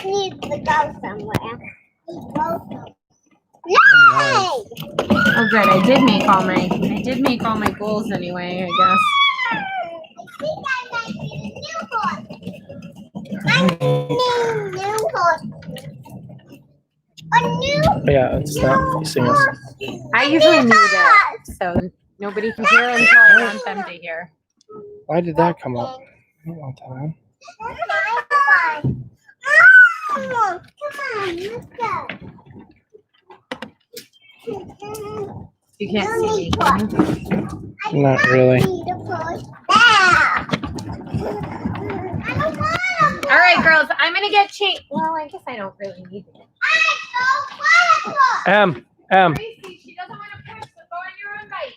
need to go somewhere. Yay! Oh, good. I did make all my goals anyway, I guess. I think I might need a new horse. I need a new horse. A new Yeah, it's not facing us. I usually mute it, so nobody can hear until I want them to hear. Why did that come up? I don't want that on. Come on, let's go. You can't see me. Can you? Not really. All right, girls, I'm gonna get changed. Well, I guess I don't really need it. M. Gracie, she doesn't want to push, so go on your own bike.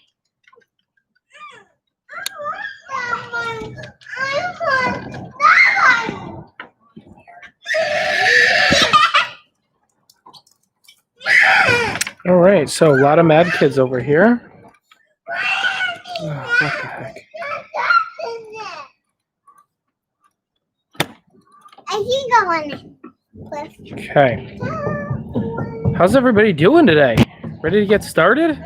All right, so a lot of mad kids over here. Oh, what the heck? I think I want to. Okay. How's everybody doing today? Ready to get started?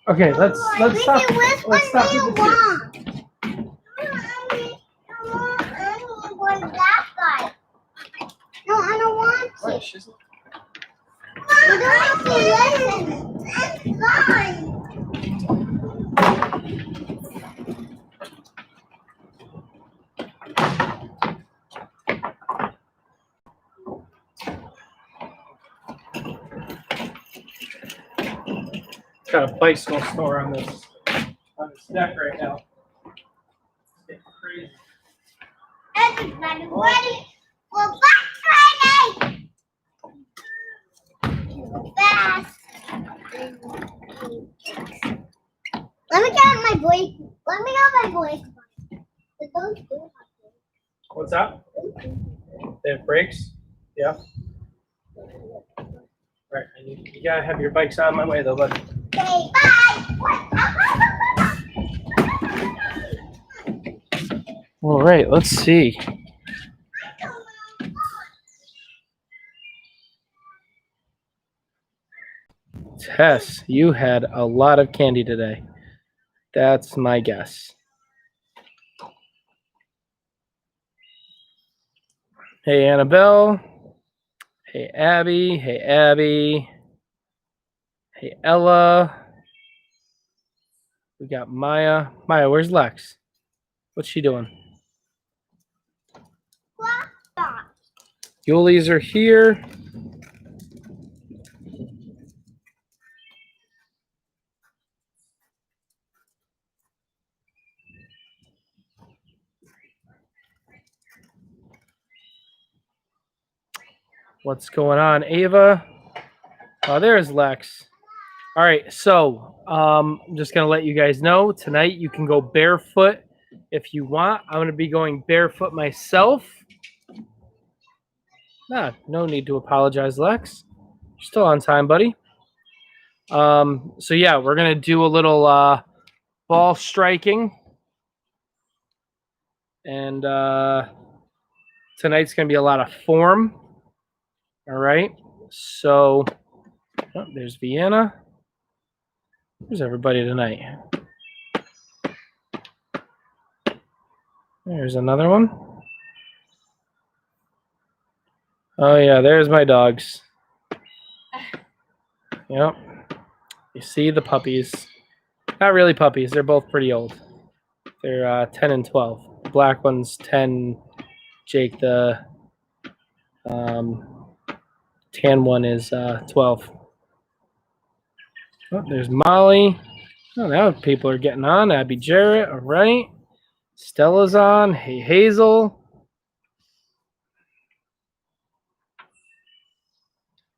Okay, let's stop. Let's stop with the kids. No, I don't want to. Wait, she's- You don't have to listen. That's fine. Got a bicycle store on this deck right now. It's getting crazy. Everybody ready for Black Friday? Fast. Let me get my boy. Let me get my boy. What's that? They have brakes? Yeah. Right, you gotta have your bikes on my way though, bud. Say bye. All right, let's see. Tess, you had a lot of candy today. That's my guess. Hey, Annabelle. Hey, Abby. Hey, Abby. Hey, Ella. We got Maya. Maya, where's Lex? What's she doing? Yuli's are here. What's going on, Ava? Oh, there's Lex. All right, so I'm just gonna let you guys know tonight you can go barefoot if you want. I'm gonna be going barefoot myself. Nah, no need to apologize, Lex. You're still on time, buddy. So yeah, we're gonna do a little ball striking, and tonight's gonna be a lot of form. All right, so oh, there's Vienna. Where's everybody tonight? There's another one. Oh yeah, there's my dogs. Yep. You see the puppies. Not really puppies. They're both pretty old. They're 10 and 12. The black one's 10. Jake, the tan one, is 12. Oh, there's Molly. Oh, now people are getting on. Abby Jarrett. All right. Stella's on. Hey, Hazel.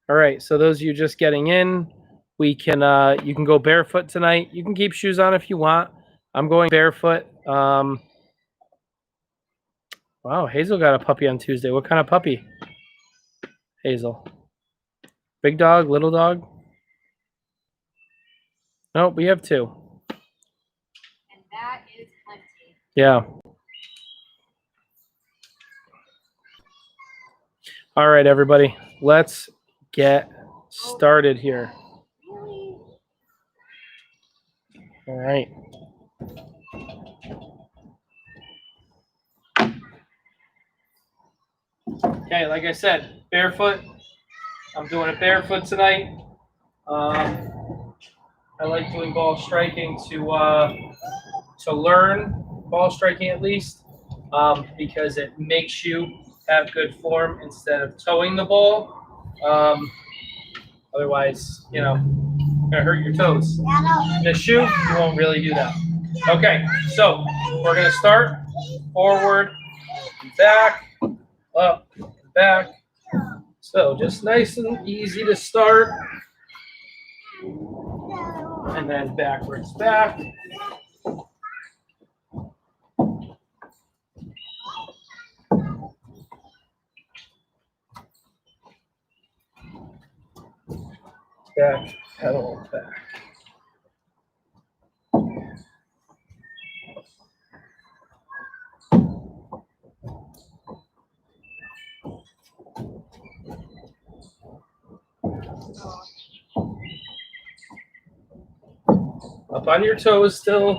All right. So those of you just getting in, we can you can go barefoot tonight. You can keep shoes on if you want. I'm going barefoot. Wow, Hazel got a puppy on Tuesday. What kind of puppy? Hazel. Big dog, little dog? Nope, we have two. Yeah. All right, everybody. Let's get started here. All right. Okay, like I said, barefoot. I'm doing it barefoot tonight. I like doing ball striking to learn ball striking at least, because it makes you have good form instead of towing the ball. Otherwise, you know, you're gonna hurt your toes. In a shoe, you won't really do that. Okay, so we're gonna start forward, back, up, back. So just nice and easy to start. And then backwards back. Back, pedal, back. Up on your toes still.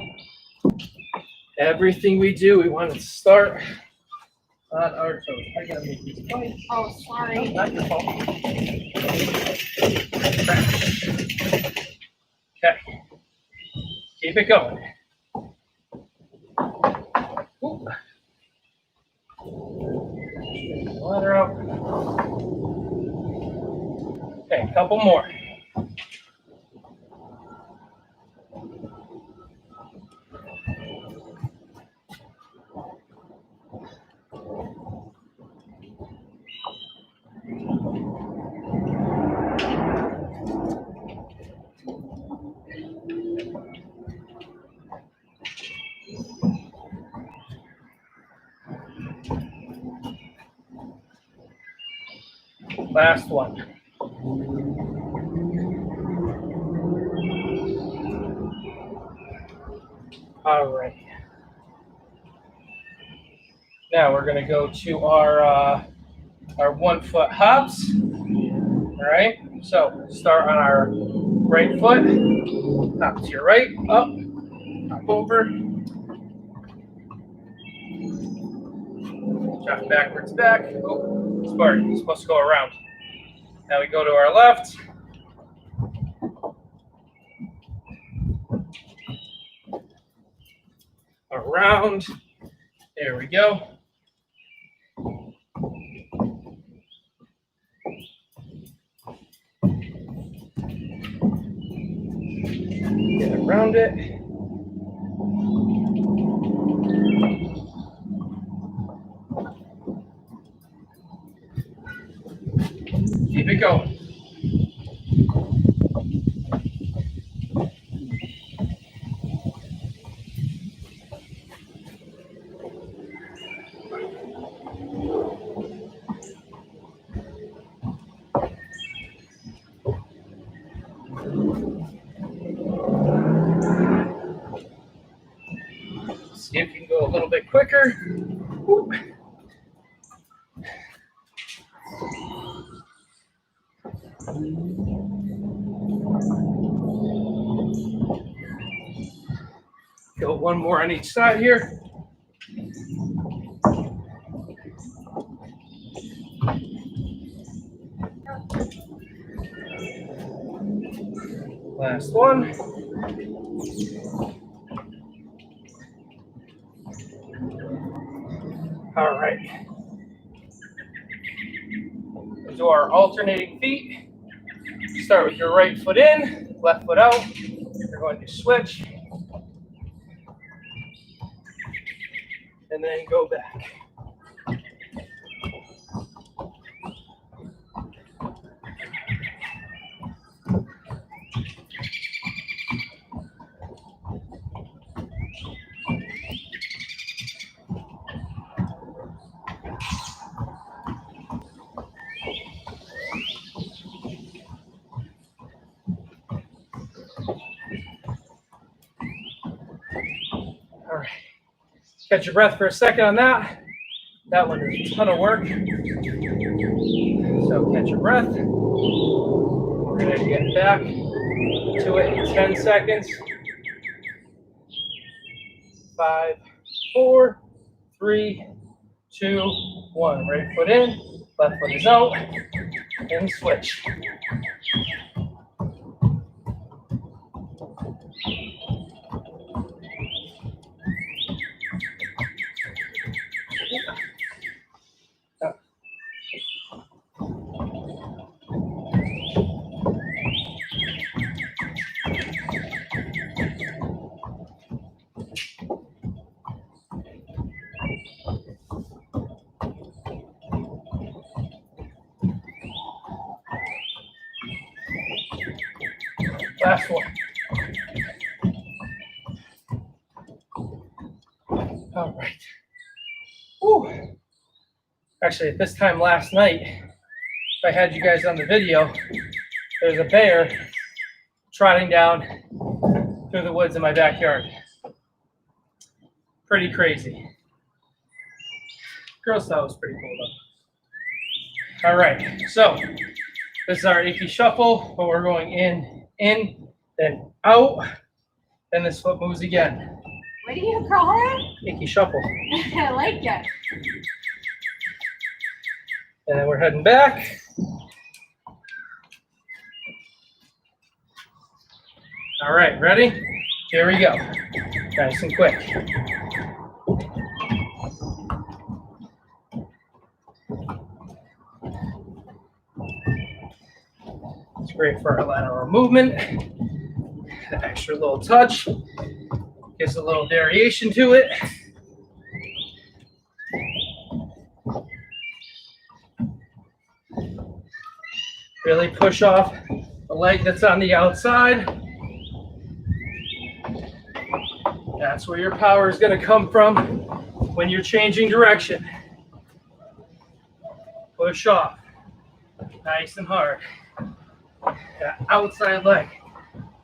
Everything we do, we want to start on our toes. I gotta make these points. Oh, sorry. Not your fault. Okay. Keep it going. Ooh. Ladder out. Okay, a couple more. Last one. All right. Now we're gonna go to our 1 foot hops. All right. So start on our right foot. Hop to your right. Up. Hop over. Drop backwards back. Oh, smart. You're supposed to go around. Now we go to our left. Around. There we go. Get around it. Keep it going. See if you can go a little bit quicker. Whoop. Go one more on each side here. Last one. All right. We'll do our alternating feet. Start with your right foot in, left foot out. You're going to switch. And then go back. All right. Catch your breath for a second on that. That one is a ton of work. So catch your breath. We're going to get back to it in 10 seconds. 5, 4, 3, 2, 1. Right foot in, left foot is out, and switch. Last one. All right. Whew. Actually, at this time last night, if I had you guys on the video, there's a bear trotting down through the woods in my backyard. Pretty crazy. Girls thought it was pretty cool though. All right, so this is our Icky shuffle, but we're going in, then out, then this foot moves again. What do you call it? Icky shuffle. I like it. And then we're heading back. All right, ready? Here we go. Nice and quick. It's great for our lateral movement. An extra little touch. Gives a little variation to it. Really push off the leg that's on the outside. That's where your power is going to come from when you're changing direction. Push off. Nice and hard. That outside leg.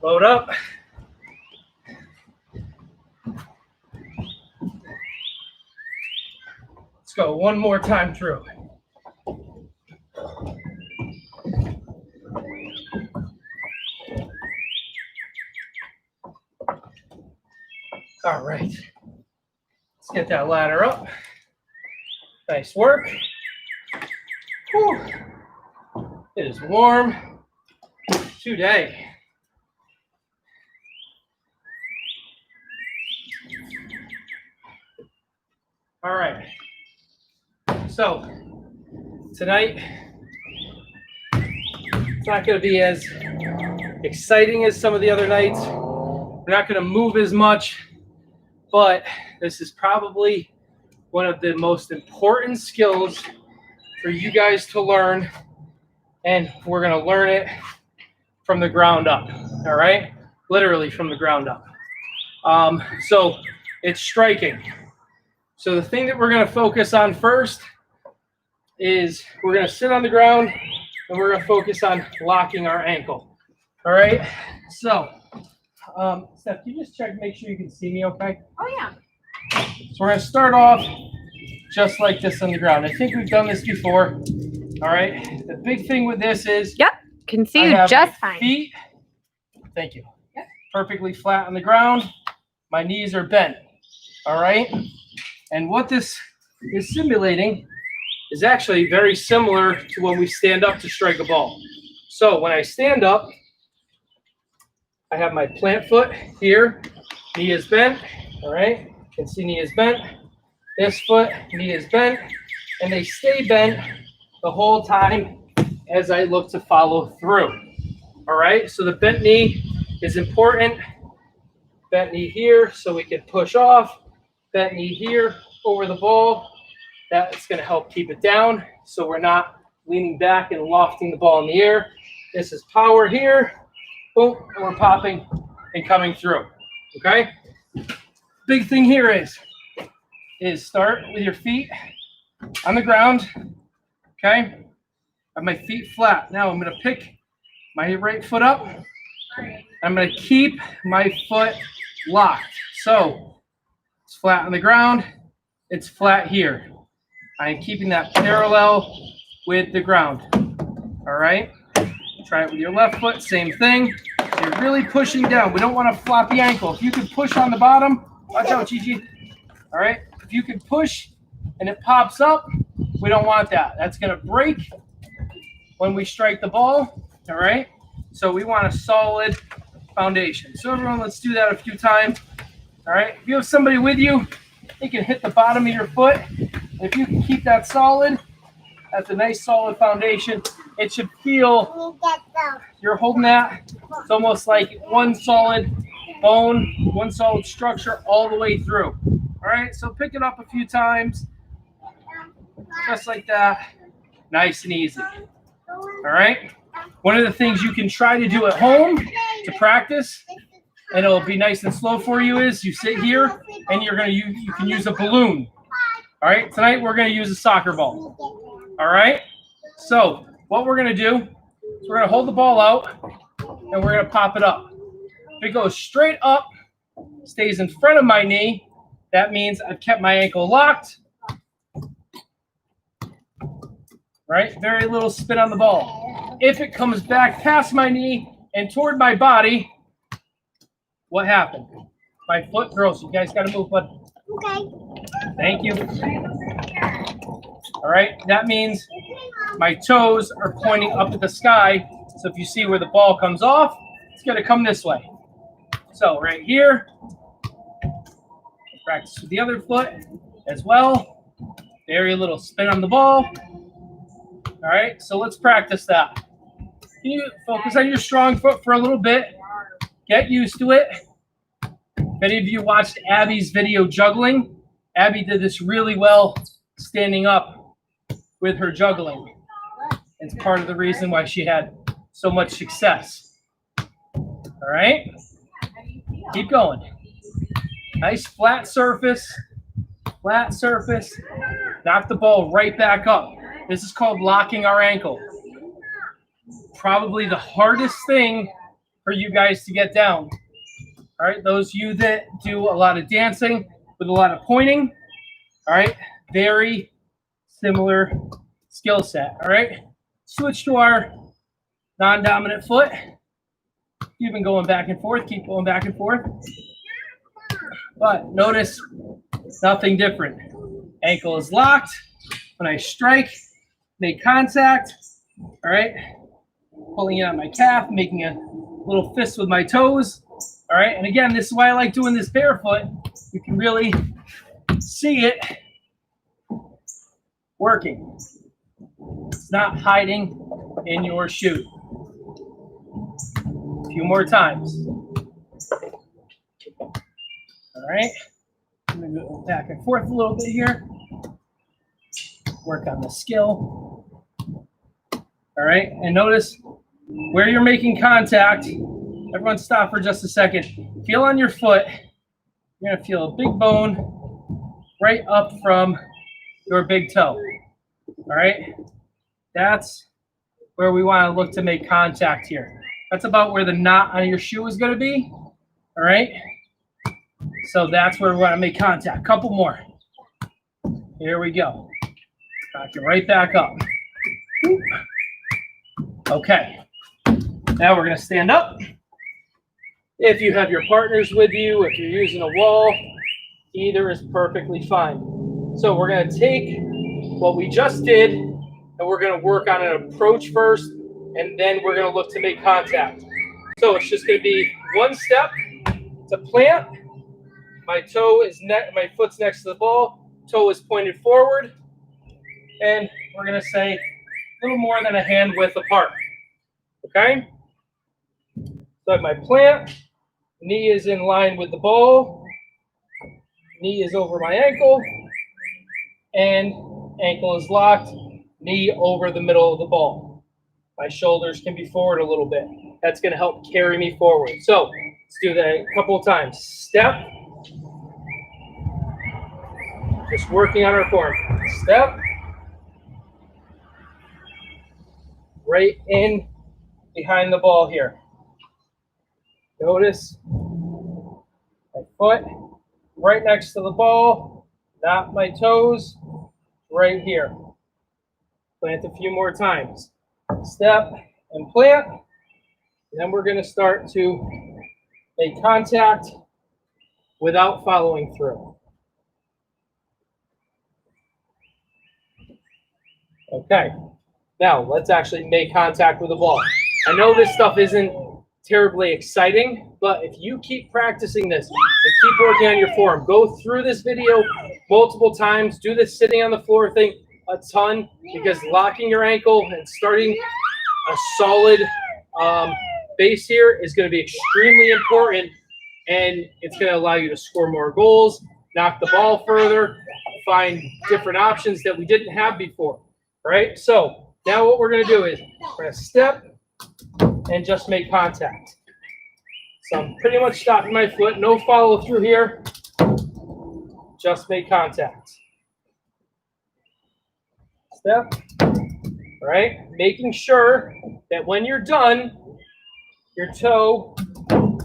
Load up. Let's go one more time through. All right. Let's get that ladder up. Nice work. Whew. It is warm today. All right. So tonight, it's not going to be as exciting as some of the other nights. We're not going to move as much, but this is probably one of the most important skills for you guys to learn, and we're going to learn it from the ground up, all right? Literally from the ground up. So it's striking. So the thing that we're going to focus on first is we're going to sit on the ground and we're going to focus on locking our ankle. All right? So, Steph, can you just check, make sure you can see me okay? Oh, yeah. So we're going to start off just like this on the ground. I think we've done this before. All right? The big thing with this is Yep. Can see I you have just my fine. feet, thank you, Yep. perfectly flat on the ground. My knees are bent. All right? And what this is simulating is actually very similar to when we stand up to strike a ball. So when I stand up, I have my plant foot here, knee is bent, all right? You can see knee is bent. This foot, knee is bent, and they stay bent the whole time as I look to follow through, all right? So the bent knee is important. Bent knee here so we can push off. Bent knee here over the ball. That's going to help keep it down so we're not leaning back and lofting the ball in the air. This is power here. Boom, and we're popping and coming through, okay? Big thing here is start with your feet on the ground, okay? I have my feet flat. Now I'm going to pick my right foot up. I'm going to keep my foot locked. So it's flat on the ground, it's flat here. I'm keeping that parallel with the ground. All right? Try it with your left foot, same thing. You're really pushing down. We don't want a floppy ankle. If you can push on the bottom, watch out, Gigi. All right? If you can push and it pops up, we don't want that. That's going to break when we strike the ball. All right? So we want a solid foundation. So everyone, let's do that a few times. All right? If you have somebody with you, they can hit the bottom of your foot. If you can keep that solid, that's a nice solid foundation. It should feel you're holding that. It's almost like one solid bone, one solid structure all the way through. All right, so pick it up a few times, just like that. Nice and easy. All right. One of the things you can try to do at home to practice, and it'll be nice and slow for you, is you sit here and you can use a balloon. All right. Tonight we're going to use a soccer ball. All right. So what we're going to do is we're going to hold the ball out and we're going to pop it up. If it goes straight up, stays in front of my knee, that means I've kept my ankle locked. Right? Very little spin on the ball. If it comes back past my knee and toward my body, what happened? My foot grows. You guys got to move, bud. Okay. Thank you. All right. That means my toes are pointing up at the sky. So if you see where the ball comes off, it's going to come this way. So right here, practice with the other foot as well. Very little spin on the ball. All right, so let's practice that. Can you focus on your strong foot for a little bit? Get used to it. If any of you watched Abby's video juggling, Abby did this really well standing up with her juggling. It's part of the reason why she had so much success. All right, keep going. Nice flat surface, flat surface. Knock the ball right back up. This is called locking our ankle. Probably the hardest thing for you guys to get down. All right, those of you that do a lot of dancing with a lot of pointing, all right, very similar skill set. All right, switch to our non-dominant foot. You've been going back and forth, keep going back and forth. But notice nothing different. Ankle is locked. When I strike, make contact. All right, pulling it on my calf, making a little fist with my toes. All right, and again, this is why I like doing this barefoot. You can really see it working. It's not hiding in your shoe. A few more times. All right, I'm going to go back and forth a little bit here. Work on the skill. All right, and notice where you're making contact. Everyone stop for just a second. Feel on your foot. You're going to feel a big bone right up from your big toe. All right, that's where we want to look to make contact here. That's about where the knot on your shoe is going to be. All right, so that's where we want to make contact. Couple more. Here we go. Knock it right back up. Okay. Now we're going to stand up. If you have your partners with you, if you're using a wall, either is perfectly fine. So we're going to take what we just did, and we're going to work on an approach first, and then we're going to look to make contact. So it's just going to be one step to plant. My foot's next to the ball. Toe is pointed forward. And we're going to say a little more than a hand width apart. Okay? So I have my plant. Knee is in line with the ball. Knee is over my ankle. And ankle is locked. Knee over the middle of the ball. My shoulders can be forward a little bit. That's going to help carry me forward. So let's do that a couple of times. Step. Just working on our form. Step. Right in behind the ball here. Notice my foot right next to the ball, not my toes, right here. Plant a few more times. Step and plant. And then we're going to start to make contact without following through. Okay, now let's actually make contact with the ball. I know this stuff isn't terribly exciting, but if you keep practicing this and keep working on your form, go through this video multiple times, do this sitting on the floor thing a ton, because locking your ankle and starting a solid base here is going to be extremely important, and it's going to allow you to score more goals, knock the ball further, find different options that we didn't have before. All right, so now what we're going to do is we're going to step and just make contact. So I'm pretty much stopping my foot, no follow through here, just make contact. Step, all right, making sure that when you're done, your toe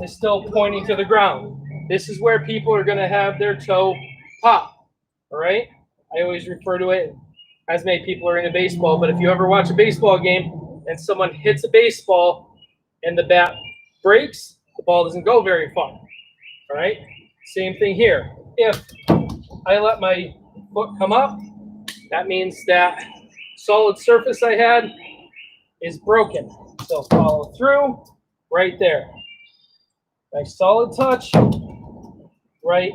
is still pointing to the ground. This is where people are going to have their toe pop, all right? I always refer to it as many people are into baseball, but if you ever watch a baseball game and someone hits a baseball and the bat breaks, the ball doesn't go very far, all right? Same thing here. If I let my foot come up, that means that solid surface I had is broken. So follow through right there. Nice solid touch right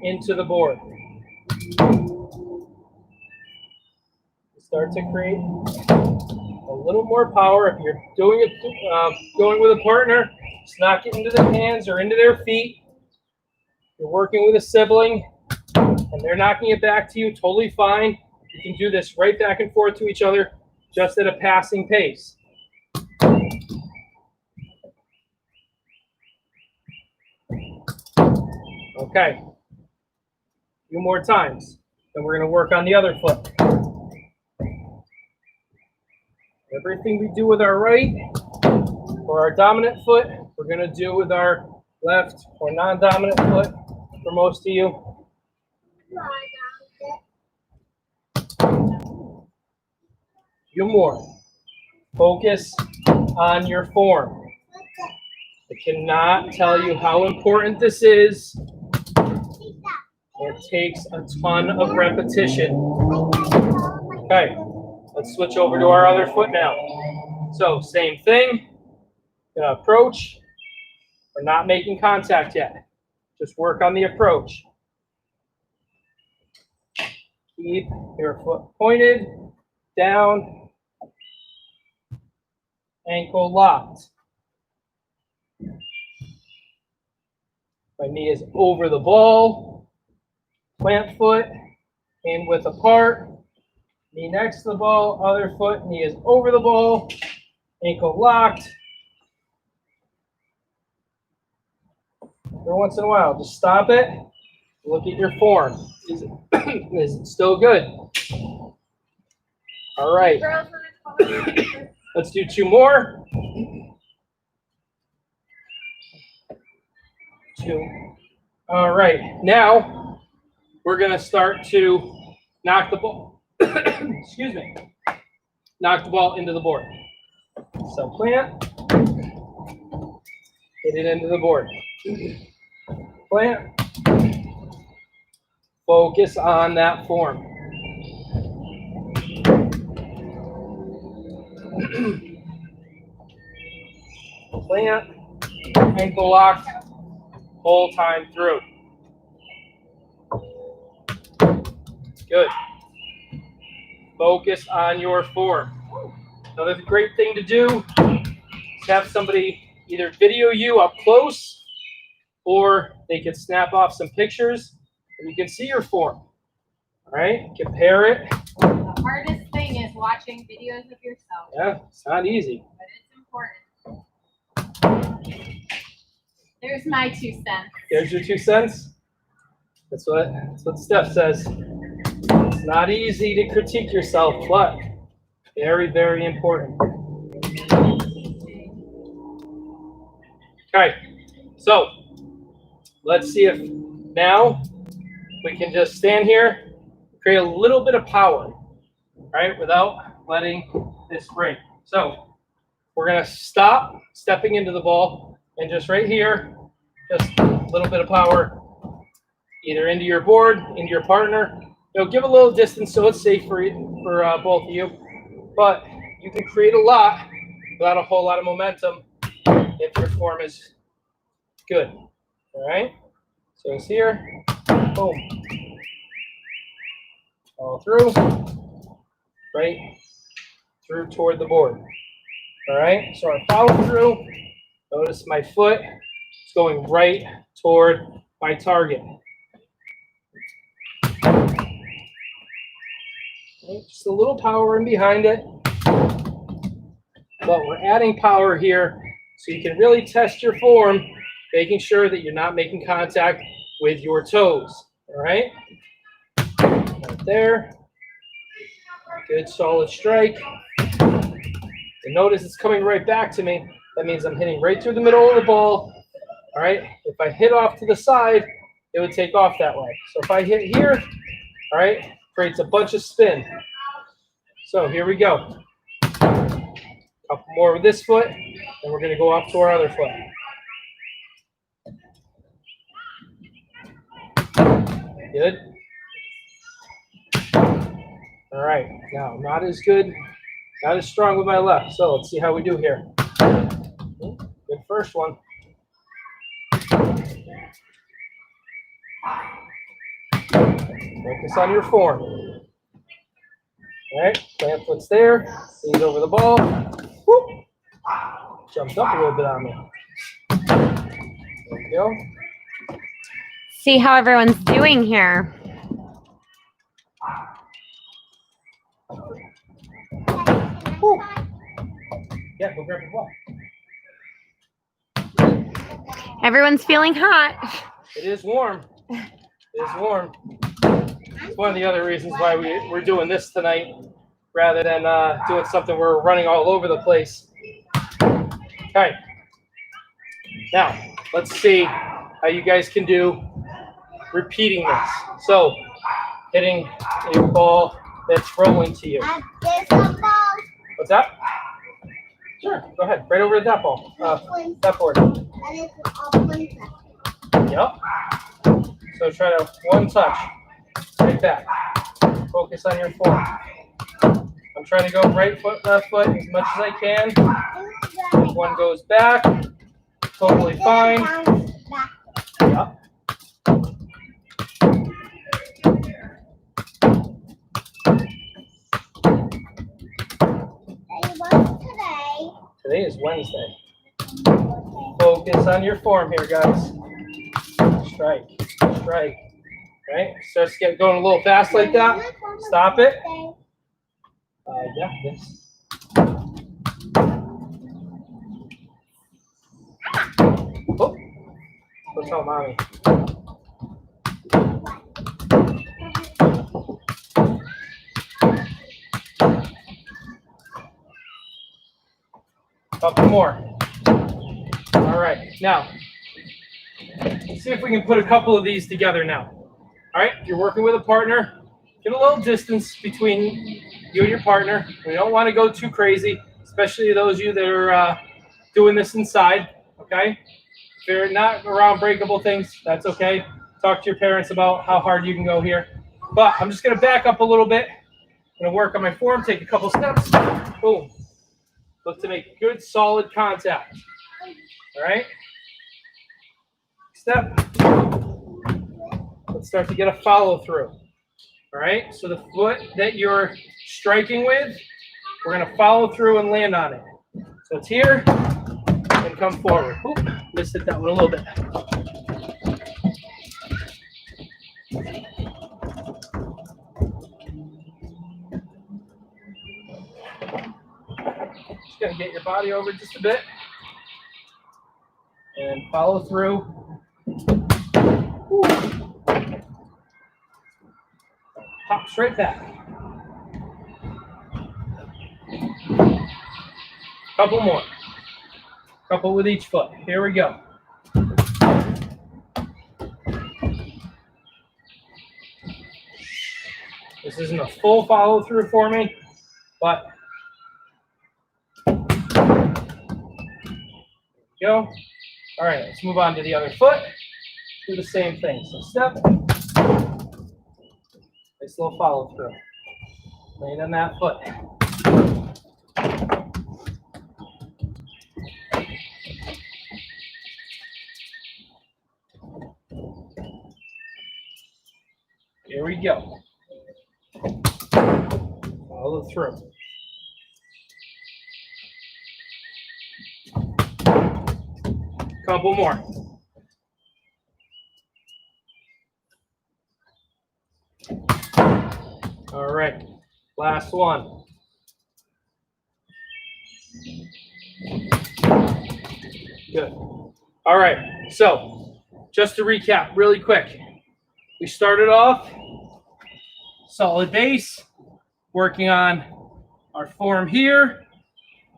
into the board. Start to create a little more power. If you're doing it, going with a partner, just knock it into their hands or into their feet. If you're working with a sibling and they're knocking it back to you, totally fine. You can do this right back and forth to each other, just at a passing pace. Okay, a few more times. Then we're going to work on the other foot. Everything we do with our right or our dominant foot, we're going to do with our left or non-dominant foot for most of you. Few more. Focus on your form. I cannot tell you how important this is. It takes a ton of repetition. Okay, let's switch over to our other foot now. So same thing. Gonna approach. We're not making contact yet. Just work on the approach. Keep your foot pointed, down, ankle locked. My knee is over the ball, plant foot, hand width apart, knee next to the ball, other foot, knee is over the ball, ankle locked. Every once in a while, just stop it, look at your form. Is it still good? All right. Let's do two more. Two. All right. Now we're going to start to knock the ball. Excuse me. Knock the ball into the board. So plant. Hit it into the board. Plant. Focus on that form. Plant. Ankle locked. Whole time through. Good. Focus on your form. Another great thing to do is have somebody either video you up close, or they can snap off some pictures and you can see your form. All right, compare it. The hardest thing is watching videos of yourself. Yeah, it's not easy. But it's important. There's my 2 cents. There's your 2 cents. That's what Steph says. It's not easy to critique yourself, but very, very important. Okay, so let's see if Now we can just stand here, create a little bit of power, right, without letting this break. So we're gonna stop stepping into the ball and just right here, just a little bit of power, either into your board, into your partner. Give a little distance so it's safe for both of you. But you can create a lot without a whole lot of momentum if your form is good. All right. So it's here. Boom. All through. Right through toward the board. All right. So I follow through. Notice my foot is going right toward my target. Just a little power in behind it. But we're adding power here so you can really test your form, making sure that you're not making contact with your toes. All right? Right there. Good solid strike. And notice it's coming right back to me. That means I'm hitting right through the middle of the ball. All right? If I hit off to the side, it would take off that way. So if I hit here, all right, creates a bunch of spin. So here we go. Couple more with this foot, and we're going to go off to our other foot. Good. All right. Now, not as good, not as strong with my left. So let's see how we do here. Good first one. Focus on your form. All right, plant foot's there. Lead over the ball. Whoop. Jumped up a little bit on me. There we go. See how everyone's doing here. Woo. Yeah, go grab your ball. Everyone's feeling hot. It is warm. It is warm. It's one of the other reasons why we're doing this tonight rather than doing something where we're running all over the place. Okay. Now, let's see how you guys can do repeating this. So, hitting a ball that's rolling to you. What's that? Sure, go ahead. Right over to that ball. That board. Yep. So try to one touch. Right back. Focus on your form. I'm trying to go right foot, left foot as much as I can. If one goes back, totally fine. Yep. Today is Wednesday. Focus on your form here, guys. Strike, strike. Right? Starts going a little fast like that. Stop it. Yeah, this. Oh, go tell mommy. Couple more. All right, now, let's see if we can put a couple of these together now. All right, if you're working with a partner, get a little distance between you and your partner. We don't want to go too crazy, especially those of you that are doing this inside, okay? If you're not around breakable things, that's okay. Talk to your parents about how hard you can go here. But I'm just going to back up a little bit. I'm going to work on my form, take a couple steps. Boom. Look to make good, solid contact. All right? Step. Let's start to get a follow through. All right? So the foot that you're striking with, we're going to follow through and land on it. So it's here and come forward. Oop, missed it that one a little bit. Just going to get your body over just a bit and follow through. Ooh. Pop straight back. Couple more. Couple with each foot. Here we go. This isn't a full follow through for me, but go. All right, let's move on to the other foot. Do the same thing. So step, nice little follow through. Land on that foot. Here we go. Follow through. Couple more. All right, last one. Good. All right, so just to recap really quick. We started off solid base, working on our form here,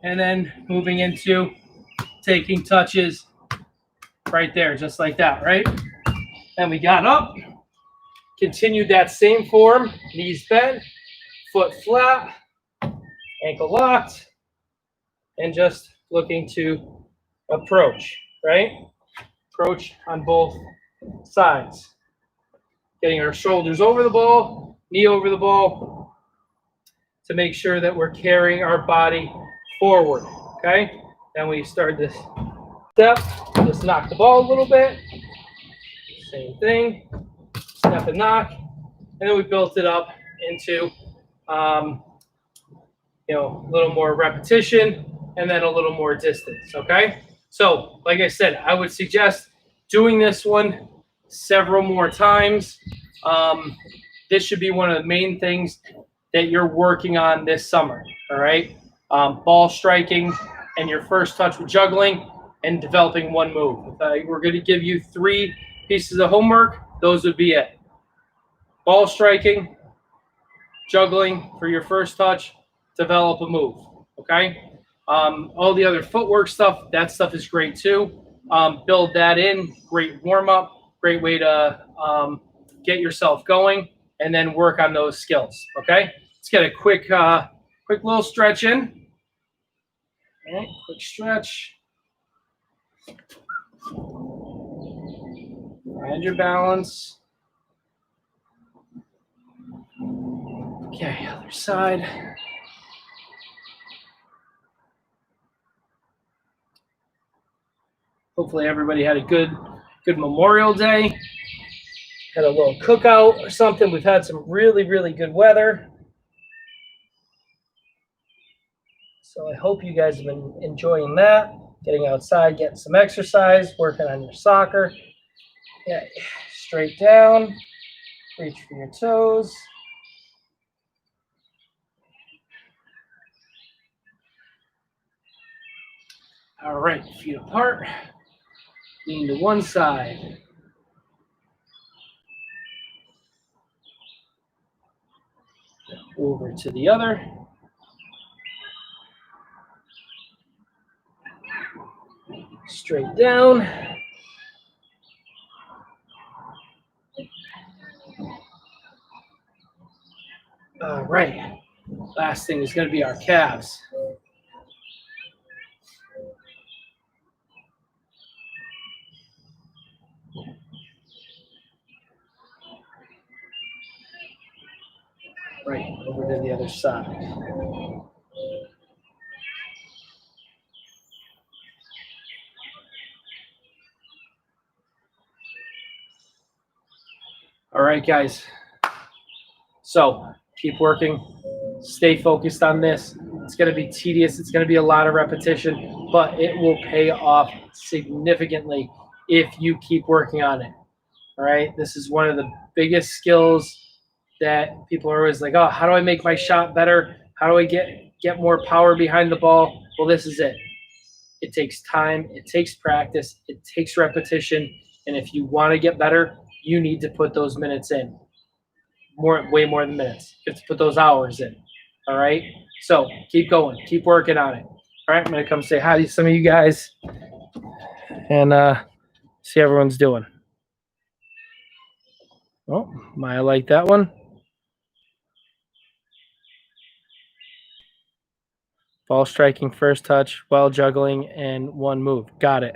and then moving into taking touches right there, just like that, right? Then we got up, continued that same form, knees bent, foot flat, ankle locked, and just looking to approach, right? Approach on both sides. Getting our shoulders over the ball, knee over the ball, to make sure that we're carrying our body forward, okay? Then we start this step, just knock the ball a little bit. Same thing, step and knock. And then we built it up into, a little more repetition and then a little more distance, okay? So, like I said, I would suggest doing this one several more times. This should be one of the main things that you're working on this summer, all right? Ball striking and your first touch with juggling and developing one move. We're going to give you 3 pieces of homework. Those would be it. Ball striking, juggling for your first touch, develop a move, okay? All the other footwork stuff, that stuff is great too. Build that in, great warm-up, great way to get yourself going, and then work on those skills, okay? Let's get a quick little stretch in. All right, quick stretch. Find your balance. Okay, other side. Hopefully everybody had a good Memorial Day. Had a little cookout or something. We've had some really, really good weather. So I hope you guys have been enjoying that. Getting outside, getting some exercise, working on your soccer. Yeah, straight down. Reach for your toes. All right, feet apart. Lean to one side. Over to the other. Straight down. All right. Last thing is going to be our calves. Right, over to the other side. All right, guys. So keep working. Stay focused on this. It's going to be tedious. It's going to be a lot of repetition, but it will pay off significantly if you keep working on it. All right. This is one of the biggest skills that people are always like, oh, how do I make my shot better? How do I get more power behind the ball? Well, this is it. It takes time. It takes practice. It takes repetition. And if you want to get better, you need to put those minutes in. Way more than minutes. You have to put those hours in. All right. So keep going. Keep working on it. All right. I'm going to come say hi to some of you guys and see how everyone's doing. Oh, Maya liked that one. Ball striking, first touch, while juggling, and one move. Got it.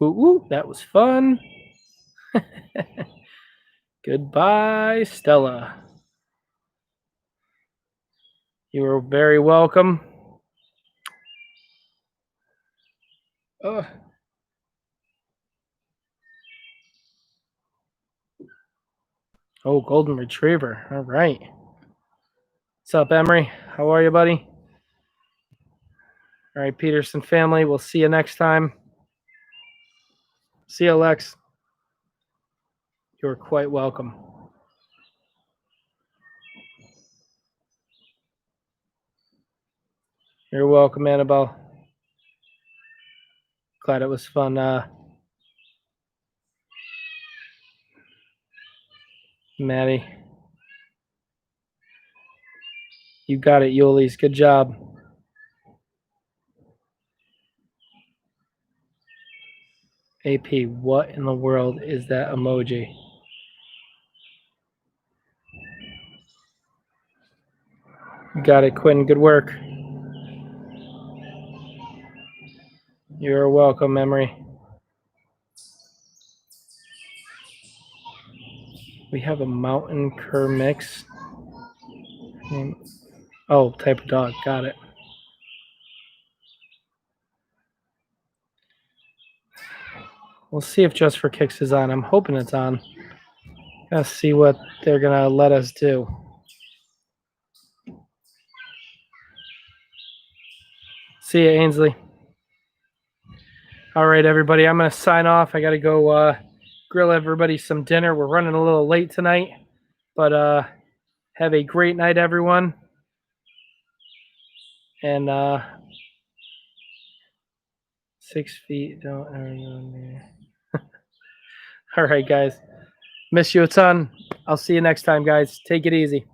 Woo woo, that was fun. Goodbye, Stella. You are very welcome. Ugh. Oh, golden retriever. All right. What's up, Emery? How are you, buddy? All right, Peterson family. We'll see you next time. See you, Lex. You're quite welcome. You're welcome, Annabelle. Glad it was fun. Maddie. You got it, Yulis. Good job. AP, what in the world is that emoji? You got it, Quinn. Good work. You're welcome, Emery. We have a mountain cur mix. Oh, type of dog. Got it. We'll see if Just for Kicks is on. I'm hoping it's on. Gotta see what they're gonna let us do. See you, Ainsley. All right, everybody. I'm gonna sign off. I gotta go grill everybody some dinner. We're running a little late tonight, but have a great night, everyone. And 6 feet. Don't ever go near. All right, guys. Miss you a ton. I'll see you next time, guys. Take it easy.